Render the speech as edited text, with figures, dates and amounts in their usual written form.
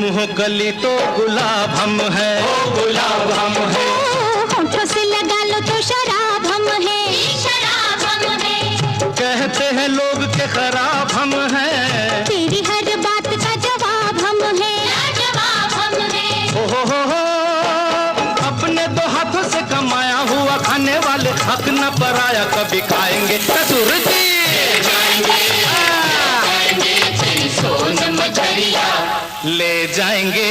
तुम हो कली तो गुलाब हम है, ओ गुलाब हम है। होठों से लगा लो तो शराब हम है, शराब हम है। कहते हैं लोग के खराब हम हैं, तेरी हर बात का जवाब हम है, जवाब हम है। हो अपने दो हाथों से कमाया हुआ खाने वाले हक न पराया कभी खाएंगे ससुर जी। ले जाएंगे